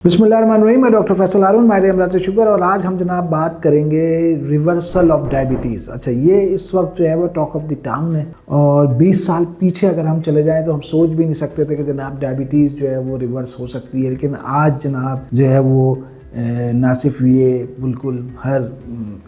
बिस्मिल्लाहिर्रहमानिर्रहीम। मैं डॉक्टर फैसल हारून, माहिर अमराज से शुगर। और आज हम जनाब बात करेंगे रिवर्सल ऑफ डायबिटीज़। अच्छा, ये इस वक्त जो है वो टॉक ऑफ द टाउन है और 20 साल पीछे अगर हम चले जाएं तो हम सोच भी नहीं सकते थे कि जनाब डायबिटीज़ जो है वो रिवर्स हो सकती है। लेकिन आज जनाब जो है वो ना सिर्फ ये बिल्कुल हर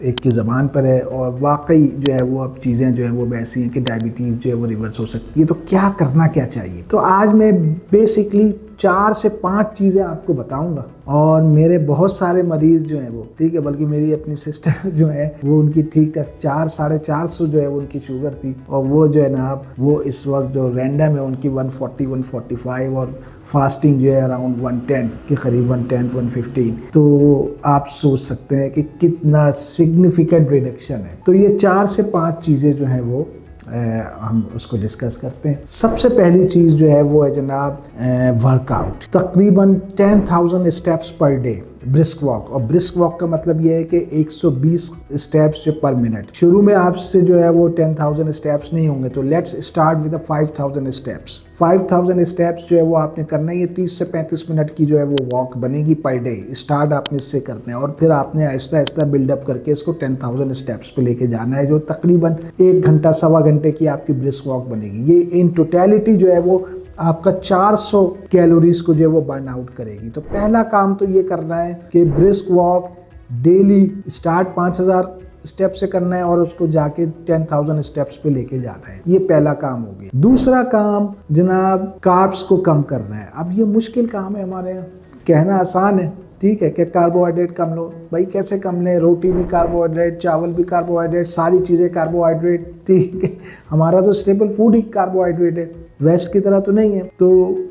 एक की ज़बान पर है और वाकई जो है वो अब चीज़ें जो है वो ऐसी हैं कि डायबिटीज़ जो है वो रिवर्स हो सकती है। तो क्या करना क्या चाहिए? तो आज मैं बेसिकली 4 से 5 चीज़ें आपको बताऊंगा। और मेरे बहुत सारे मरीज़ जो हैं वो ठीक है, बल्कि मेरी अपनी सिस्टर जो है वो उनकी ठीक है 400-450 जो है वो उनकी शुगर थी और वो जो है ना वो इस वक्त जो रैंडम है उनकी 140-145 और फास्टिंग जो है अराउंड 110 के करीब 110-115। तो आप सोच सकते हैं कि कितना सिग्निफिकेंट रिडक्शन है। तो ये 4 से 5 चीज़ें जो हैं वो हम उसको डिस्कस करते हैं। सबसे पहली चीज़ जो है वो है जनाब वर्कआउट। तकरीबन 10,000 steps per day brisk walk. और ब्रिस्क वॉक का मतलब ये है कि 120 स्टेप्स जो पर मिनट। शुरू में आपसे जो है वो 10,000 स्टेप्स नहीं होंगे, तो let's start with 5,000 steps. 5,000 steps जो है वो आपने करना है। ये 30 से 35 मिनट की जो है वो वॉक बनेगी पर डे। स्टार्ट आपने इससे करना है और फिर आपने आहिस्ता आहिस्ता बिल्डअप करके इसको 10,000 स्टेप्स पे लेके जाना है, जो तकरीबन 1 घंटा सवा घंटे की आपकी ब्रिस्क वॉक बनेगी। ये इन टोटलिटी जो है वो आपका 400 कैलोरीज को जो है वो बर्न आउट करेगी। तो पहला काम तो ये करना है कि brisk walk daily start 5,000 step से करना है और उसको जाके 10,000 स्टेप्स पे लेके जाना है। ये पहला काम हो गया। दूसरा काम जनाब कार्ब्स को कम करना है। अब ये मुश्किल काम है हमारे यहाँ, कहना आसान है ठीक है कि कार्बोहाइड्रेट कम लो। भाई कैसे कम लें? रोटी भी कार्बोहाइड्रेट, चावल भी कार्बोहाइड्रेट, सारी चीज़ें कार्बोहाइड्रेट ठीक है। हमारा तो स्टेबल फूड ही कार्बोहाइड्रेट है, वेस्ट की तरह तो नहीं है। तो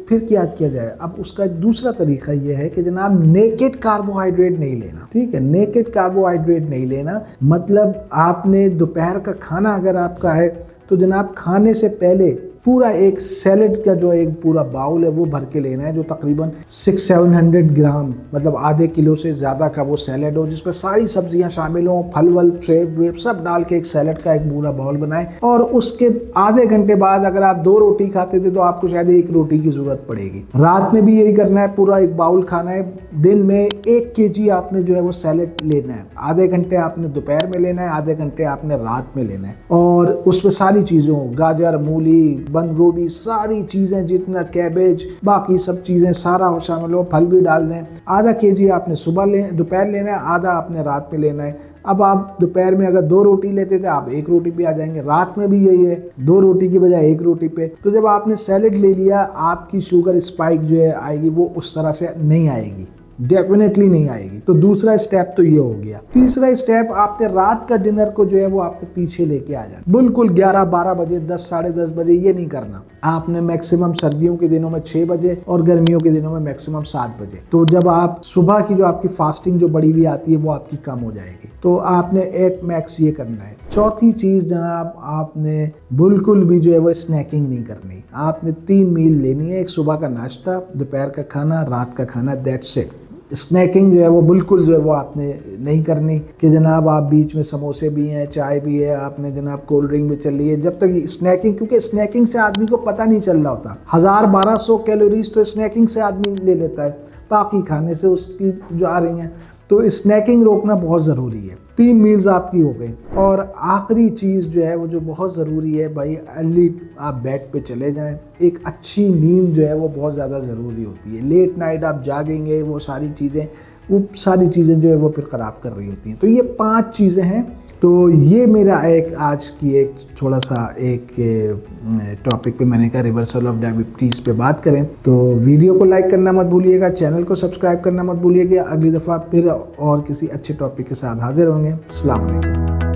फिर क्या किया जाए? अब उसका दूसरा तरीका यह है कि जनाब नेकेड कार्बोहाइड्रेट नहीं लेना। ठीक है, नेकेड कार्बोहाइड्रेट नहीं लेना मतलब आपने दोपहर का खाना अगर आपका है तो जनाब खाने से पहले पूरा एक सैलेड का जो एक पूरा बाउल है वो भर के लेना है, जो तकरीबन 600-700 ग्राम मतलब आधे किलो से ज़्यादा का वो सैलेड हो, जिसमें सारी सब्जियां शामिल हों, फल वल सेब वेब सब डाल के एक सैलेड का एक पूरा बाउल बनाएं। और उसके आधे घंटे बाद अगर आप 2 रोटी खाते थे तो आपको शायद 1 रोटी की ज़रूरत पड़ेगी। रात में भी यही करना है, पूरा एक बाउल खाना है। दिन में 1 kg आपने जो है वो सैलेड लेना है। आधे घंटे आपने दोपहर में लेना है, आधे घंटे आपने रात में लेना है। और उसमें सारी चीज़ों गाजर, मूली, बंद गोभी, सारी चीज़ें जितना कैबेज बाकी सब चीज़ें सारा शामिल हो, फल भी डाल दें। आधा kg आपने दोपहर लेना है, आधा आपने रात में लेना है। अब आप दोपहर में अगर 2 रोटी लेते थे आप 1 रोटी पे आ जाएंगे। रात में भी यही है, 2 रोटी की बजाय 1 रोटी पे। तो जब आपने सैलेड ले लिया आपकी शुगर स्पाइक जो है आएगी वो उस तरह से नहीं आएगी, डेफिनेटली नहीं आएगी। तो दूसरा स्टेप तो ये हो गया। तीसरा स्टेप आपने रात का डिनर को जो है वो आपके पीछे लेके आ जाना। बिल्कुल 11-12 बजे, 10 साढ़े 10 बजे ये नहीं करना। आपने मैक्सिमम सर्दियों के दिनों में 6 बजे और गर्मियों के दिनों में मैक्सिमम 7 बजे। तो जब आप सुबह की जो आपकी फास्टिंग जो बड़ी हुई आती है वो आपकी कम हो जाएगी। तो आपने 8 मैक्स ये करना है। चौथी चीज़ जनाब, आपने बिल्कुल भी जो है वो स्नैकिंग नहीं करनी। आपने 3 मील लेनी है, एक सुबह का नाश्ता, दोपहर का खाना, रात का खाना, दैट्स इट। स्नैकिंग जो है वो बिल्कुल जो है वो आपने नहीं करनी कि जनाब आप बीच में समोसे भी हैं, चाय भी है, आपने जनाब कोल्ड ड्रिंक भी चल रही है। जब तक स्नैकिंग, क्योंकि स्नैकिंग से आदमी को पता नहीं चल रहा होता, 1000-1200 कैलोरीज तो स्नैकिंग से आदमी ले लेता है, बाकी खाने से उसकी जो आ रही हैं। तो स्नैकिंग रोकना बहुत ज़रूरी है। 3 मील्स आपकी हो गई। और आखिरी चीज़ जो है वो जो बहुत ज़रूरी है भाई, अर्ली आप बेड पे चले जाएं। एक अच्छी नींद जो है वो बहुत ज़्यादा ज़रूरी होती है। लेट नाइट आप जागेंगे वो सारी चीज़ें जो है वो फिर ख़राब कर रही होती हैं। तो ये 5 चीज़ें हैं। तो ये मेरा एक आज की एक थोड़ा सा एक टॉपिक पे मैंने कहा रिवर्सल ऑफ डायबिटीज़ पे बात करें। तो वीडियो को लाइक करना मत भूलिएगा, चैनल को सब्सक्राइब करना मत भूलिएगा। अगली दफ़ा फिर और किसी अच्छे टॉपिक के साथ हाजिर होंगे। अस्सलाम वालेकुम।